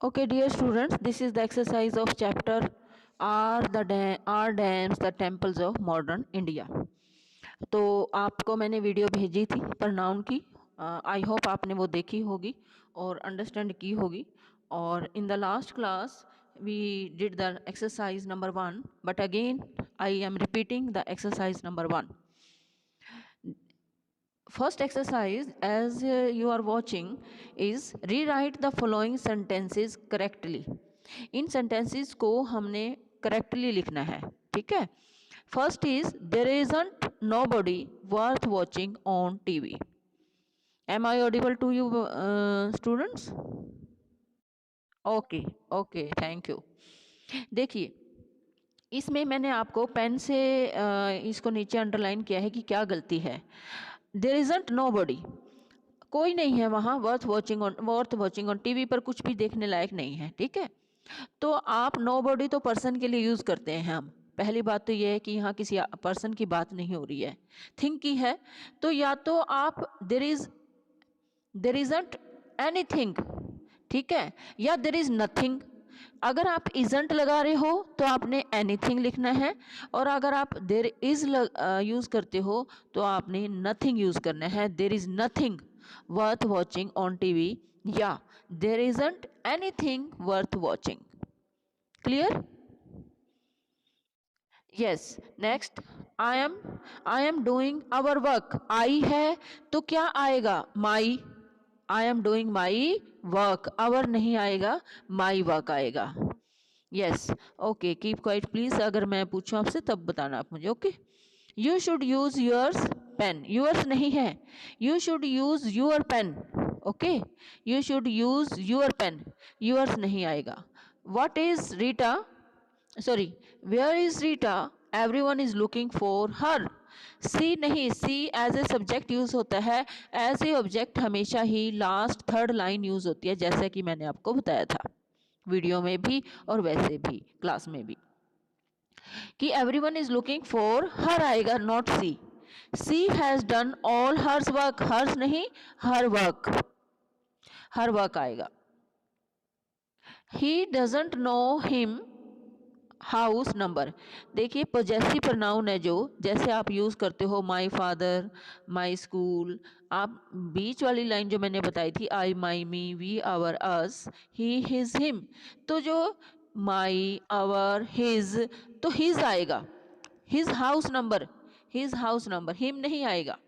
Okay, dear students, this is the exercise of chapter Are dams the temples of modern India. तो आपको मैंने video भेजी थी pronoun की. आई होप आपने वो देखी होगी और अंडरस्टैंड की होगी. और in the last class we did the exercise number 1, but again I am repeating the exercise number 1. First exercise, as you are watching, is rewrite the following sentences correctly. In sentences को हमने correctly लिखना है. ठीक है. First is there isn't nobody worth watching on TV. Am I audible to you, students? Okay, okay, thank you. देखिए, इसमें मैंने आपको पेन से इसको नीचे अंडरलाइन किया है कि क्या गलती है. देयर इजंट नो बॉडी, कोई नहीं है वहाँ. वर्थ वॉचिंग ऑन टीवी पर कुछ भी देखने लायक नहीं है. ठीक है. तो आप नो बॉडी तो पर्सन के लिए यूज़ करते हैं हम. पहली बात तो ये है कि यहाँ किसी पर्सन की बात नहीं हो रही है, थिंक की है. तो या तो आप देर इजंट एनीथिंग, ठीक है, या देर इज नथिंग. अगर आप इजंट लगा रहे हो तो आपने एनीथिंग लिखना है, और अगर आप देर इज यूज़ करते हो तो आपने नथिंग यूज़ करना है. There is nothing worth watching on TV, या there isn't anything worth watching. Clear? Yes. Next, I am doing our work. I है तो क्या आएगा? My. I am doing my work. Our नहीं आएगा, माई वर्क आएगा. Yes. Okay, keep quiet please. अगर मैं पूछूं आपसे तब बताना आप मुझे. Okay. You should use yours pen. Yours नहीं है, you should use your pen. Okay, you should use your pen. Yours नहीं आएगा. What is Rita, sorry, where is Rita, everyone is looking for her. She नहीं, she as a subject use होता है. As a object हमेशा ही last third line use होती है, जैसे कि मैंने आपको बताया था वीडियो में भी और वैसे भी क्लास में भी, कि everyone is looking for her आएगा, not she. She has done all hers work. Hers नहीं, हर वर्क. हर वर्क आएगा. He doesn't know him house number. देखिए, पॉजेसिव प्रोनाउन है जो, जैसे आप यूज़ करते हो माई फादर, माई स्कूल. आप बीच वाली लाइन जो मैंने बताई थी, I, my, me, we, our, us, he, his, him, तो जो माई, आवर, हिज, तो हिज आएगा. His house number, his house number. Him नहीं आएगा,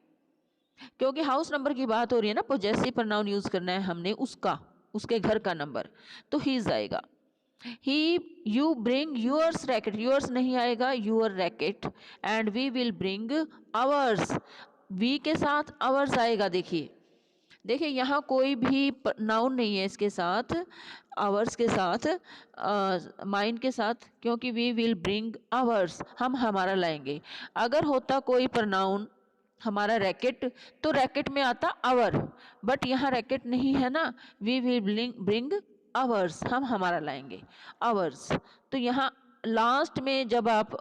क्योंकि हाउस नंबर की बात हो रही है ना. पॉजेसिव प्रोनाउन यूज़ करना है हमने उसका, उसके घर का नंबर, तो हिज आएगा. He, you bring yours racket. Yours नहीं आएगा, your racket. And we will bring ours. We के साथ आवर्स आएगा. देखिए, देखिए यहाँ कोई भी नाउन नहीं है इसके साथ, आवर्स के साथ, माइंड के साथ, क्योंकि वी विल ब्रिंग आवर्स, हम हमारा लाएंगे. अगर होता कोई प्रनाउन हमारा रैकेट, तो रैकेट में आता आवर, बट यहाँ रैकेट नहीं है ना. वी विल ब्रिंग आवर्स, हम हमारा लाएंगे, आवर्स. तो यहाँ लास्ट में जब आप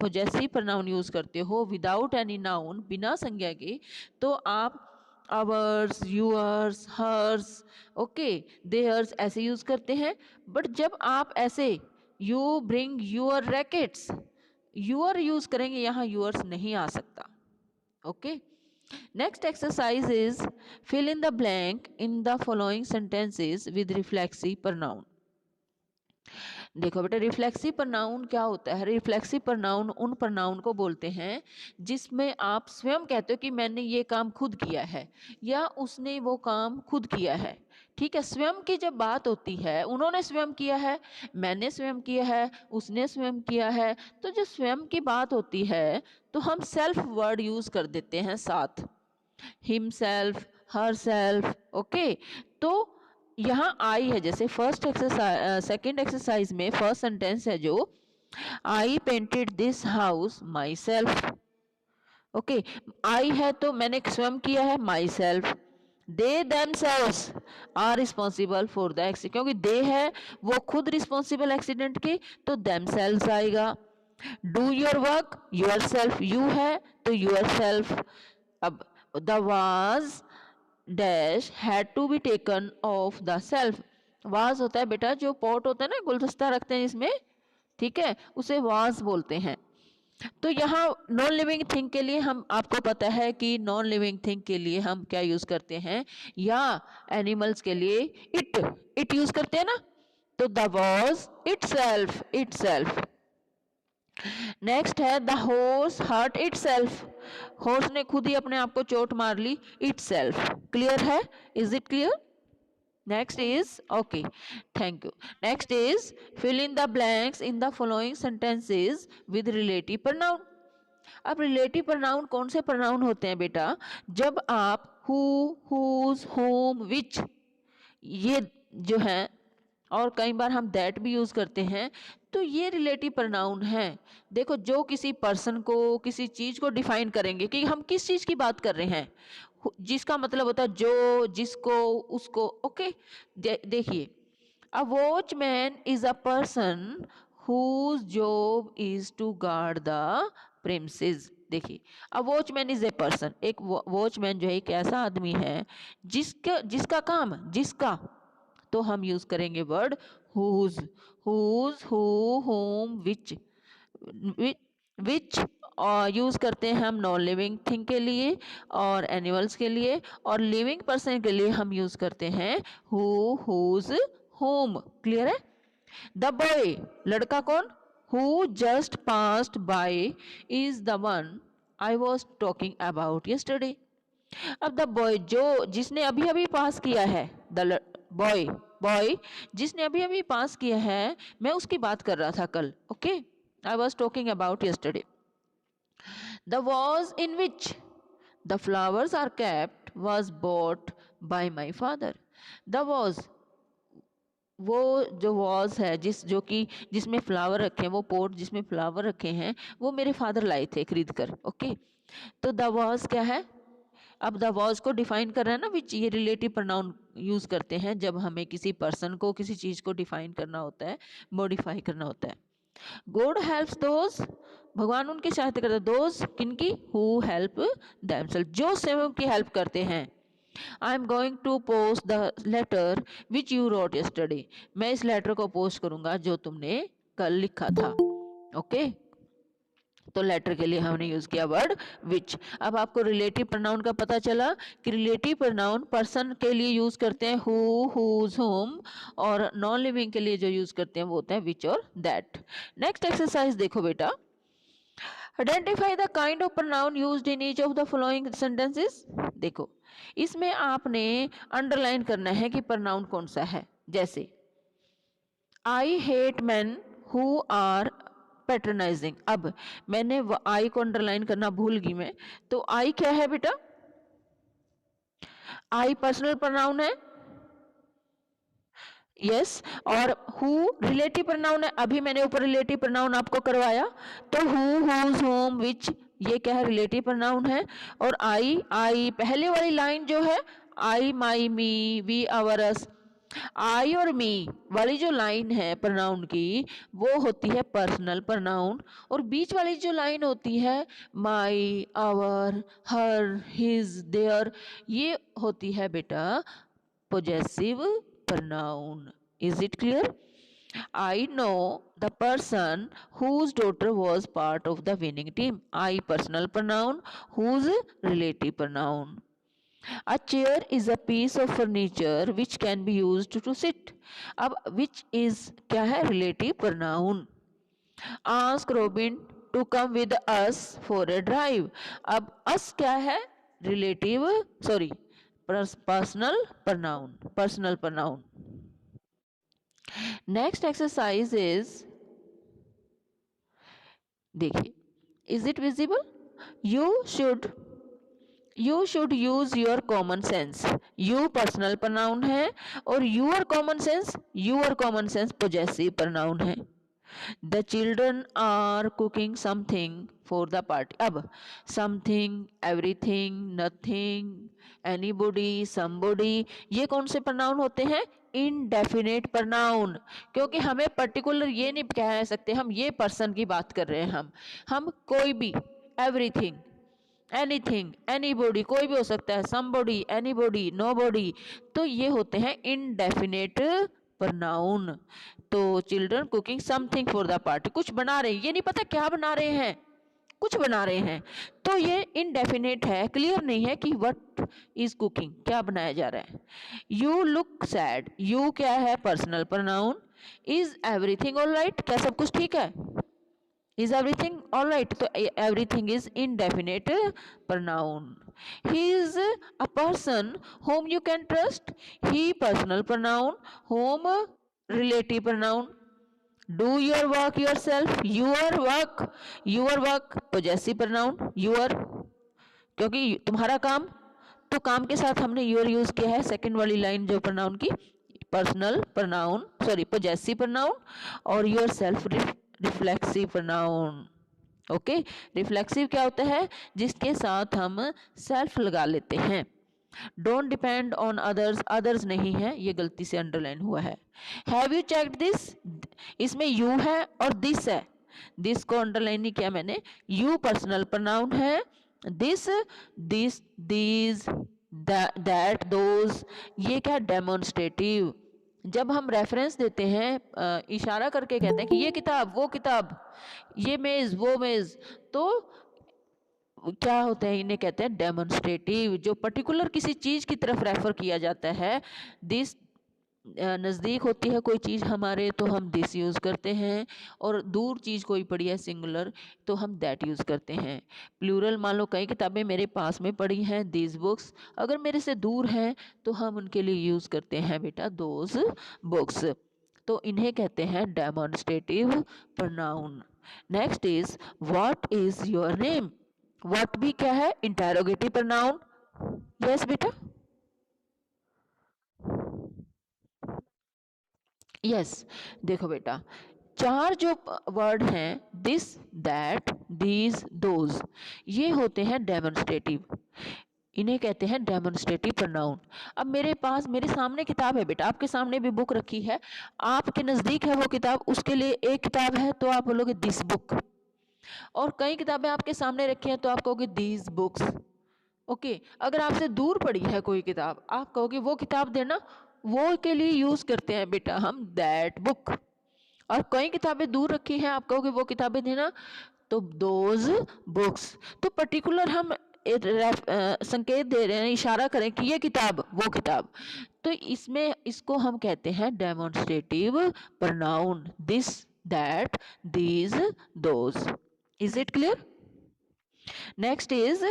पॉजेसिव प्रोनाउन यूज करते हो विदाउट एनी नाउन, बिना संज्ञा के, तो आप ours, yours, hers, okay, theirs ऐसे यूज करते हैं. बट जब आप ऐसे you bring your rackets, your use करेंगे, यहाँ यूअर्स नहीं आ सकता. Okay. Next exercise is fill in the blank in the following sentences with reflexive pronoun. देखो बेटा, रिफ्लेक्सिव प्रनाउन क्या होता है? रिफ्लेक्सिव प्रनाउन उन प्रनाउन को बोलते हैं जिसमें आप स्वयं कहते हो कि मैंने ये काम खुद किया है, या उसने वो काम खुद किया है. ठीक है. स्वयं की जब बात होती है, उन्होंने स्वयं किया है, मैंने स्वयं किया है, उसने स्वयं किया है, तो जो स्वयं की बात होती है तो हम सेल्फ वर्ड यूज कर देते हैं साथ. Himself, herself. ओके. तो यहाँ आई है, जैसे फर्स्ट एक्सरसाइज, सेकेंड एक्सरसाइज में फर्स्ट सेंटेंस है जो, I painted this house myself. Okay. I है तो मैंने स्वयं किया है, myself. They themselves are responsible for the accident, क्योंकि दे है वो खुद रिस्पॉन्सिबल एक्सीडेंट के, तो themselves आएगा. Do your work yourself, you है तो योर सेल्फ. अब the vase dash had to be taken off the shelf. Vase होता है बेटा, जो पॉट होता है ना, गुलदस्ता रखते हैं इसमें, ठीक है, उसे वाज बोलते हैं। तो यहाँ नॉन लिविंग थिंग के लिए हम, आपको पता है कि नॉन लिविंग थिंग के लिए हम क्या यूज करते हैं, या एनिमल्स के लिए इट यूज करते हैं ना, तो द वॉज इटसेल्फ। नेक्स्ट है the horse hurt itself, horse ने खुद ही अपने आप को चोट मार ली, इटसेल्फ। क्लियर है? Is it clear? Next is okay, thank you. Next is fill in the blanks in the following sentences with relative pronoun. अब रिलेटिव pronoun कौन से pronoun होते हैं बेटा, जब आप who, whose, whom, which ये जो है, और कई बार हम दैट भी यूज करते हैं, तो ये रिलेटिव pronoun है। देखो, जो किसी पर्सन को, किसी चीज को डिफाइन करेंगे कि हम किस चीज की बात कर रहे हैं, जिसका मतलब होता है जो, जिसको, उसको। ओके, देखिए, a watchman is a person whose job is to guard the premises। देखिए, a watchman is a person, एक वॉचमैन जो है एक ऐसा आदमी है जिसका काम, जिसका, तो हम यूज करेंगे word whose, who, whom, which use करते हैं हम नॉन लिविंग थिंग के लिए और एनिमल्स के लिए, और लिविंग पर्सन के लिए हम यूज करते हैं who, whose, whom। क्लियर है? द बॉय, लड़का कौन, who just passed by is the one I was talking about yesterday। अब द बॉय, जो, जिसने अभी अभी पास किया है, द बॉय जिसने अभी अभी पास किया है, मैं उसकी बात कर रहा था कल। Okay, I was talking about yesterday. The vase in which the flowers are kept was bought by my father. The vase, वो जो वॉज है, जिसमें फ्लावर रखे हैं, वो पोट जिसमें फ्लावर रखे हैं, वो मेरे फादर लाए थे खरीद कर। ओके, तो द वॉज क्या है, अब द वॉज को डिफाइन कर रहा है ना, विच, ये रिलेटिव प्रोनाउन यूज करते हैं जब हमें किसी पर्सन को, किसी चीज को डिफाइन करना होता है, मॉडिफाई करना होता है। गॉड हेल्प्स दोज, भगवान उनकी सहायता करते हैं, दोज किनकी, हु हेल्प देमसेल्फ, जो स्वयं की हेल्प करते हैं। I am going to post the letter which you wrote yesterday, मैं इस लेटर को पोस्ट करूंगा जो तुमने कल लिखा था। ओके, तो लेटर के लिए हमने यूज किया वर्ड विच। अब आपको रिलेटिव प्रोनाउन का पता चला कि रिलेटिव प्रोनाउन पर्सन के लिए यूज करते हैं हु, हुज, हुम, और नॉन लिविंग के लिए जो यूज करते हैं वो होते हैं विच और दैट। नेक्स्ट एक्सरसाइज देखो बेटा, identify the kind of pronoun used in each of the following sentences. देखो, इसमें आपने अंडरलाइन करना है कि प्रोनाउन कौन सा है। जैसे I hate man who are patronising, अब मैंने आई को अंडरलाइन करना भूल गई मैं, तो आई क्या है बेटा, आई पर्सनल प्रोनाउन है, यस, और हु रिलेटिव प्रोनाउन है। अभी मैंने ऊपर रिलेटिव प्रोनाउन आपको करवाया, तो हु, हुज, होम, विच, ये क्या है, रिलेटिव प्रोनाउन है। और आई पहले वाली लाइन जो है, आई, माई, मी, वी, आवर, अस, आई और मी वाली जो लाइन है प्रोनाउन की, वो होती है पर्सनल प्रोनाउन। और बीच वाली जो लाइन होती है, माई, आवर, हर, हिज, देयर, ये होती है बेटा possessive pronoun। Is it clear? I know the person whose daughter was part of the winning team। I personal pronoun, whose relative pronoun। A chair is a piece of furniture which can be used to sit। अब which is क्या है, relative pronoun। Ask Robin to come with us for a drive। अब us क्या है, relative, sorry, personal pronoun। Next exercise is, देखिए, is it visible, you should use your common sense. You personal pronoun है और your common sense possessive pronoun है। The children are cooking something for the party. अब something, everything, nothing, anybody, somebody, ये कौन से pronoun होते हैं, indefinite pronoun. क्योंकि हमें पर्टिकुलर ये नहीं कह सकते हम ये पर्सन की बात कर रहे हैं, हम कोई भी, एवरीथिंग, एनीथिंग, एनीबॉडी, कोई भी हो सकता है, समबॉडी, एनीबॉडी, नोबॉडी, तो ये होते हैं इनडेफिनेट pronoun। तो children cooking something for the party, कुछ बना रहे हैं, ये नहीं पता क्या बना रहे हैं, कुछ बना रहे हैं, तो ये इनडेफिनेट है, क्लियर नहीं है कि व्हाट इज कुकिंग, क्या बनाया जा रहा है। यू लुक सैड, यू क्या है, personal pronoun. Is everything alright, क्या सब कुछ ठीक है, इज एवरीथिंग ऑलराइट, तो everything is indefinite pronoun. He is a person home you can trust, he personal pronoun, home relative pronoun. Do your work yourself, your work possessive pronoun your, क्योंकि तुम्हारा काम, तो काम के साथ हमने your यूज किया है, सेकंड वाली लाइन जो प्रोनाउन की, personal pronoun sorry possessive pronoun, और yourself reflexive pronoun. Okay, reflexive क्या होता है, जिसके साथ हम सेल्फ लगा लेते हैं। Don't depend on others, others नहीं है, ये गलती से अंडरलाइन हुआ है। हैव यू चेक्ड दिस, इसमें यू है और दिस है, दिस को अंडरलाइन नहीं किया मैंने, यू पर्सनल प्रोनाउन है, this this these that those ये क्या डेमोन्स्ट्रेटिव। जब हम रेफरेंस देते हैं, इशारा करके कहते हैं कि ये किताब वो किताब, ये मेज वो मेज, तो क्या होता है, इन्हें कहते हैं डेमोन्स्ट्रेटिव। जो पर्टिकुलर किसी चीज की तरफ रेफर किया जाता है, दिस नज़दीक होती है कोई चीज़ हमारे तो हम दिस यूज़ करते हैं, और दूर चीज़ कोई पड़ी है सिंगुलर तो हम दैट यूज़ करते हैं। प्लूरल, मान लो कई किताबें मेरे पास में पड़ी हैं, दीज बुक्स, अगर मेरे से दूर हैं तो हम उनके लिए यूज़ करते हैं बेटा दोज बुक्स। तो इन्हें कहते हैं demonstrative pronoun. Next is what is your name, what भी क्या है, इंटेरोगेटिव प्रोनाउन। यस बेटा, यस देखो बेटा, चार जो वर्ड हैं, दिस दैट दीज दोज, ये होते हैं डेमोन्स्ट्रेटिव, इन्हें कहते हैं डेमोन्स्ट्रेटिव प्रोनाउन। अब मेरे पास, मेरे सामने किताब है बेटा, आपके सामने भी बुक रखी है, आपके नज़दीक है वो किताब, उसके लिए एक किताब है तो आप बोलोगे दिस बुक, और कई किताबें आपके सामने रखी हैं तो आप कहोगे दीज बुक्स। ओके, अगर आपसे दूर पड़ी है कोई किताब, आप कहोगे वो किताब देना, वो के लिए यूज करते हैं बेटा हम दैट बुक। और कई किताबें दूर रखी हैं, आप कहोगे वो किताबें देना, तो दोज बुक्स। तो पर्टिकुलर हम संकेत दे रहे हैं, इशारा करें कि ये किताब वो किताब, तो इसमें इसको हम कहते हैं demonstrative pronoun, this that these those. Is it clear? Next is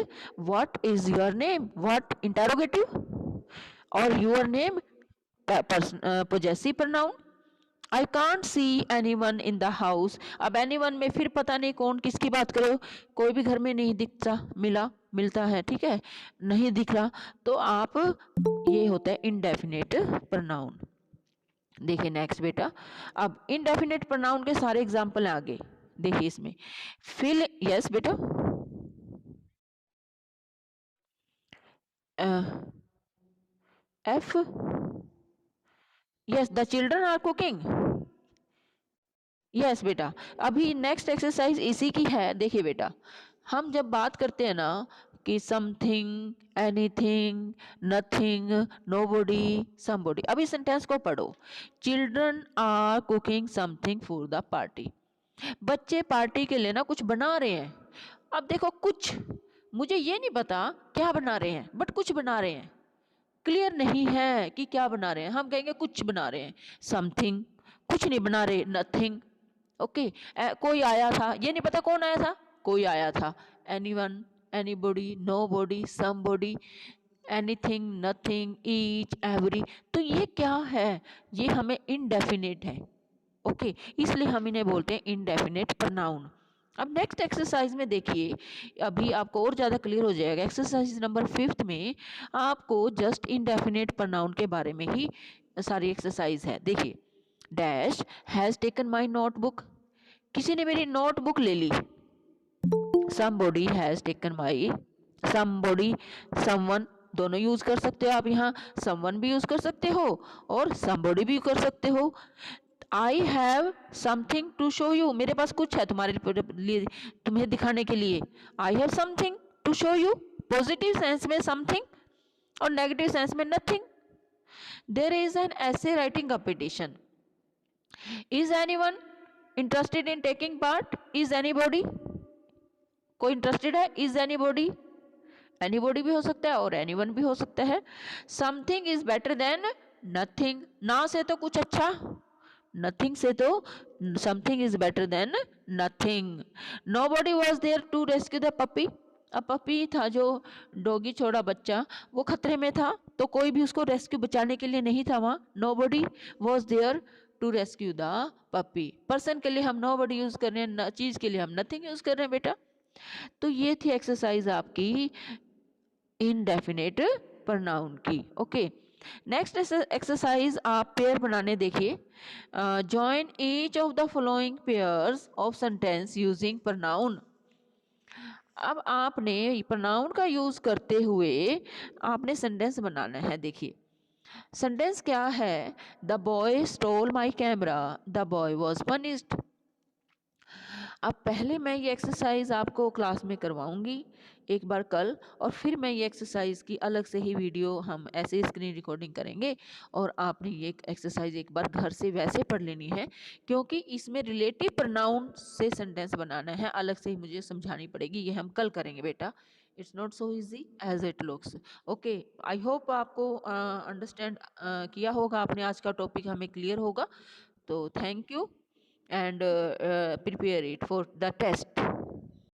what is your name? What interrogative or your name possessive pronoun. I can't see anyone in the house. अब anyone में फिर पता नहीं कौन किसकी बात करे हो, कोई भी घर में नहीं दिखता, मिलता है, ठीक है, नहीं दिख रहा, तो आप, ये होता है इनडेफिनेट प्रोनाउन। देखिए नेक्स्ट बेटा, अब इनडेफिनेट प्रोनाउन के सारे एग्जाम्पल आगे देखिए इसमें। फिल, यस बेटा, F, yes, the children are cooking. Yes बेटा, अभी नेक्स्ट एक्सरसाइज इसी की है। देखिए बेटा, हम जब बात करते हैं ना कि something, anything, nothing, nobody, somebody, अभी सेंटेंस को पढ़ो, children are cooking something for the party, बच्चे पार्टी के लिए ना कुछ बना रहे हैं। अब देखो कुछ, मुझे ये नहीं पता क्या बना रहे हैं, बट कुछ बना रहे हैं, क्लियर नहीं है कि क्या बना रहे हैं, हम कहेंगे कुछ बना रहे हैं, समथिंग, कुछ नहीं बना रहे, नथिंग। ओके, कोई आया था, ये नहीं पता कौन आया था, कोई आया था, anyone, anybody, nobody, somebody, anything, nothing, each, every, तो ये क्या है, ये हमें इनडेफिनेट है। ओके, इसलिए हम इन्हें बोलते हैं इनडेफिनेट प्रोनाउन। अब नेक्स्ट एक्सरसाइज में देखिए, अभी आपको और ज़्यादा क्लियर हो जाएगा। एक्सरसाइज नंबर 5 में आपको जस्ट इनडेफिनेट प्रोनाउन के बारे में ही सारी एक्सरसाइज है। देखिए, dash has taken my notebook, किसी ने मेरी नोटबुक ले ली। Somebody has taken my, somebody, someone, दोनों यूज कर सकते हो आप, यहाँ समवन भी यूज कर सकते हो और समबॉडी भी कर सकते हो। I have something to show you, मेरे पास कुछ है तुम्हारे लिए, तुम्हें दिखाने के लिए। I have something to show you, positive sense में समथिंग और नेगेटिव सेंस में nothing. There is an essay writing competition. Is anyone interested in taking part? Is anybody? कोई इंटरेस्टेड है? Is anybody? एनीबॉडी भी हो सकता है और एनीवन भी हो सकता है. Something is better than nothing. ना से तो कुछ अच्छा, नथिंग से तो something is better than nothing. Nobody was there to rescue the puppy. अब पपी था जो डॉगी छोड़ा बच्चा, वो खतरे में था तो कोई भी उसको रेस्क्यू बचाने के लिए नहीं था वहाँ. Nobody was there to rescue the puppy. Person के लिए हम नोबॉडी यूज कर रहे हैं, चीज के लिए हम नथिंग यूज कर रहे हैं बेटा. तो ये थी एक्सरसाइज आपकी इनडेफिनेट प्रोनाउन की. ओके, नेक्स्ट एक्सरसाइज आप पेयर बनाने देखिए. Join each of the following pairs of sentence using pronoun. अब आपने प्रोनाउन का यूज करते हुए आपने सेंटेंस बनाना है. देखिए सेंटेंस क्या है. The boy stole my camera, the boy was punished. अब पहले मैं ये एक्सरसाइज आपको क्लास में करवाऊंगी एक बार कल, और फिर मैं ये एक्सरसाइज की अलग से ही वीडियो हम ऐसे स्क्रीन रिकॉर्डिंग करेंगे, और आपने ये एक्सरसाइज एक बार घर से वैसे पढ़ लेनी है क्योंकि इसमें रिलेटिव प्रोनाउन से सेंटेंस बनाना है, अलग से ही मुझे समझानी पड़ेगी. ये हम कल करेंगे बेटा. It's not so easy as it looks. Okay, I hope आपको अंडरस्टैंड किया होगा आपने. आज का टॉपिक हमें क्लियर होगा. तो thank you and prepare it for the test.